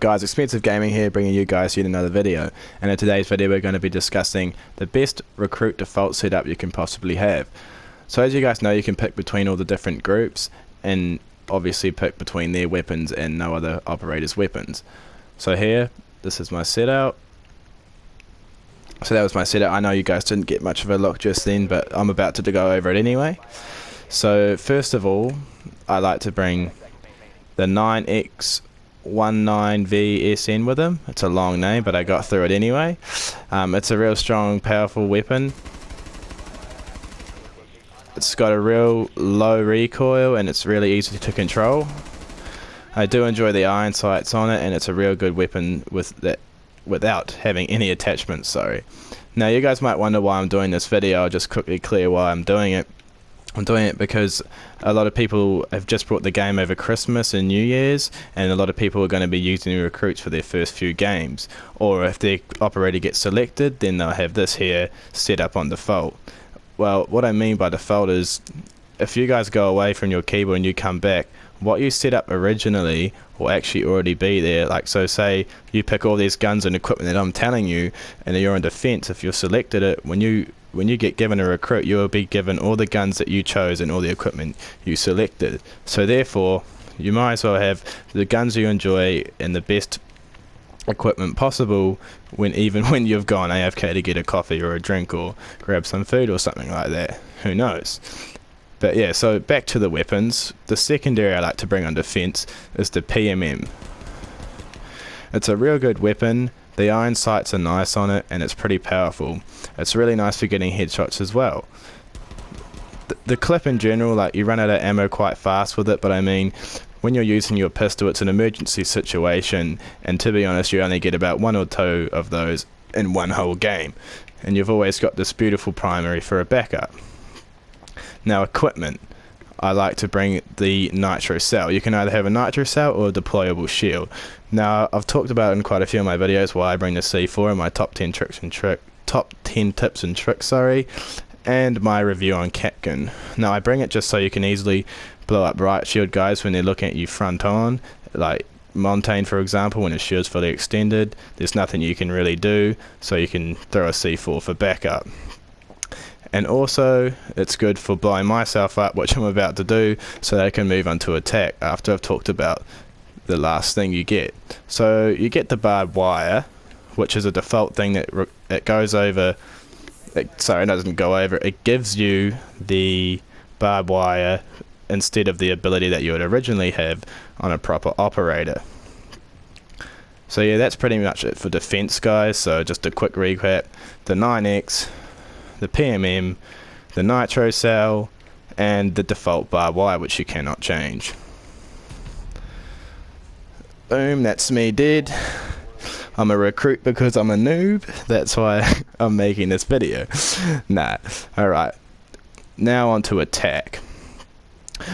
Guys, Expensive Gaming here, bringing you guys yet another video, and in today's video we're going to be discussing the best recruit default setup you can possibly have. So as you guys know, you can pick between all the different groups and obviously pick between their weapons and no other operator's weapons. So here, this is my setup. So that was my setup. I know you guys didn't get much of a look just then, but I'm about to go over it anyway. So first of all, I like to bring the 9X19VSN with him. It's a long name, but I got through it anyway. It's a real strong, powerful weapon. It's got a real low recoil and it's really easy to control. I do enjoy the iron sights on it, and it's a real good weapon with that without having any attachments. Sorry. Now you guys might wonder why I'm doing this video. I'll just quickly clear why I'm doing it. I'm doing it because a lot of people have just brought the game over Christmas and New Year's, and a lot of people are going to be using recruits for their first few games. Or if their operator gets selected, then they'll have this here set up on default. Well, what I mean by default is, if you guys go away from your keyboard and you come back, what you set up originally will actually already be there. Like, so say you pick all these guns and equipment that I'm telling you, and you're in defense. If you've selected it, when you get given a recruit, you will be given all the guns that you chose and all the equipment you selected. So therefore, you might as well have the guns you enjoy and the best equipment possible even when you've gone AFK to get a coffee or a drink or grab some food or something like that. Who knows? But yeah, so back to the weapons. The secondary I like to bring on defense is the PMM. It's a real good weapon. The iron sights are nice on it, and it's pretty powerful. It's really nice for getting headshots as well. The clip in general, like, you run out of ammo quite fast with it, but I mean, when you're using your pistol, it's an emergency situation, and to be honest, you only get about one or two of those in one whole game, and you've always got this beautiful primary for a backup. Now, equipment. I like to bring the nitro cell. You can either have a nitro cell or a deployable shield. Now, I've talked about it in quite a few of my videos why I bring the C4 in my top 10 tips and tricks, and my review on Capkin. Now, I bring it just so you can easily blow up riot shield guys when they're looking at you front on, like Montaigne for example. When his shield's fully extended, there's nothing you can really do, so you can throw a C4 for backup. And also, it's good for blowing myself up, which I'm about to do, so that I can move on to attack after I've talked about the last thing you get. So you get the barbed wire, which is a default thing that it goes over. Sorry, it doesn't go over. It gives you the barbed wire instead of the ability that you would originally have on a proper operator. So yeah, that's pretty much it for defense, guys. So just a quick recap: the 9X, the PMM, the nitro cell, and the default barbed wire, which you cannot change. Boom, that's me dead. I'm a recruit because I'm a noob. That's why I'm making this video. Nah, alright. Now on to attack.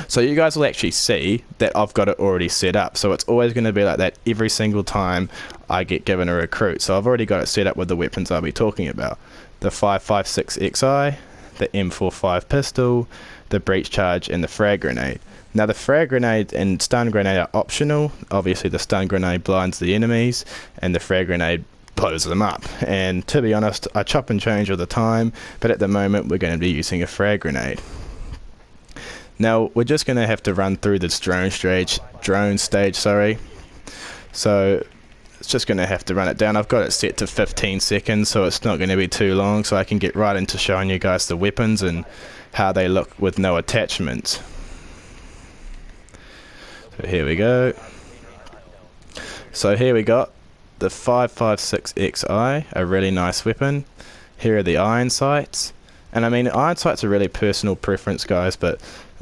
So you guys will actually see that I've got it already set up. So it's always going to be like that every single time I get given a recruit. So I've already got it set up with the weapons I'll be talking about. The 5.56 XI, the M45 pistol, the breach charge, and the frag grenade. Now the frag grenade and stun grenade are optional. Obviously the stun grenade blinds the enemies and the frag grenade blows them up. And to be honest, I chop and change all the time, but at the moment we're going to be using a frag grenade. Now we're just going to have to run through this drone stage. So it's just going to have to run it down. I've got it set to 15 seconds, so it's not going to be too long, so I can get right into showing you guys the weapons and how they look with no attachments. So here we go. So here we got the 5.56 XI, a really nice weapon. Here are the iron sights. And I mean, iron sights are really personal preference, guys, but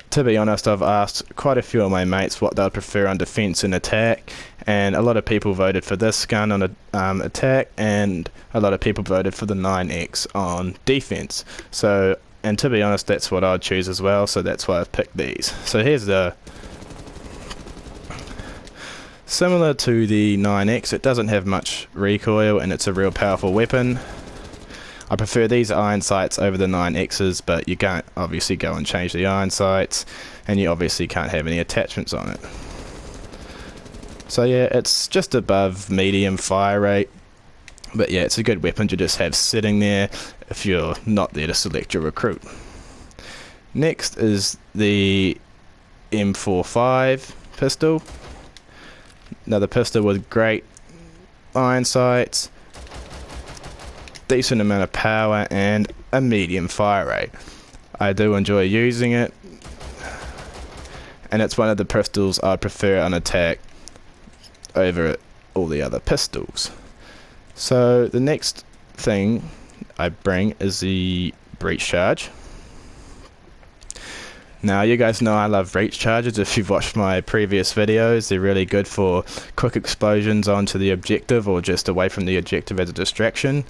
to be honest, I've asked quite a few of my mates what they'd prefer on defense and attack, and a lot of people voted for this gun on attack, and a lot of people voted for the 9X on defense. So, and to be honest, that's what I'd choose as well, so that's why I've picked these. So here's the... Similar to the 9X, it doesn't have much recoil, and it's a real powerful weapon. I prefer these iron sights over the 9X's, but you can't obviously go and change the iron sights, and you obviously can't have any attachments on it. So yeah, it's just above medium fire rate, but yeah, it's a good weapon to just have sitting there if you're not there to select your recruit. Next is the M45 pistol. Another pistol with great iron sights, decent amount of power, and a medium fire rate. I do enjoy using it, and it's one of the pistols I prefer on attack over all the other pistols. So the next thing I bring is the breach charge. Now, you guys know I love breach charges. If you've watched my previous videos, they're really good for quick explosions onto the objective or just away from the objective as a distraction.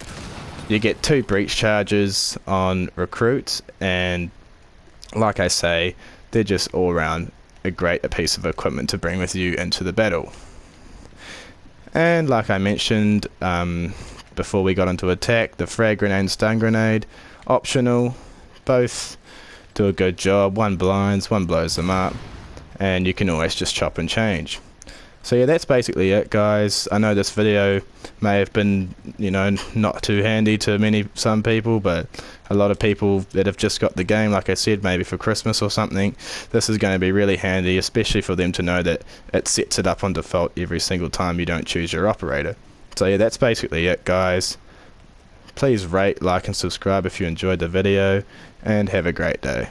You get 2 breach charges on recruits, and like I say, they're just all around a great piece of equipment to bring with you into the battle. And like I mentioned before we got into attack, the frag grenade and stun grenade, optional, both do a good job. One blinds, one blows them up, and you can always just chop and change. So yeah, that's basically it, guys. I know this video may have been, you know, not too handy to some people, but a lot of people that have just got the game, like I said, maybe for Christmas or something, this is going to be really handy, especially for them to know that it sets it up on default every single time you don't choose your operator. So yeah, that's basically it, guys. Please rate, like and subscribe if you enjoyed the video, and have a great day.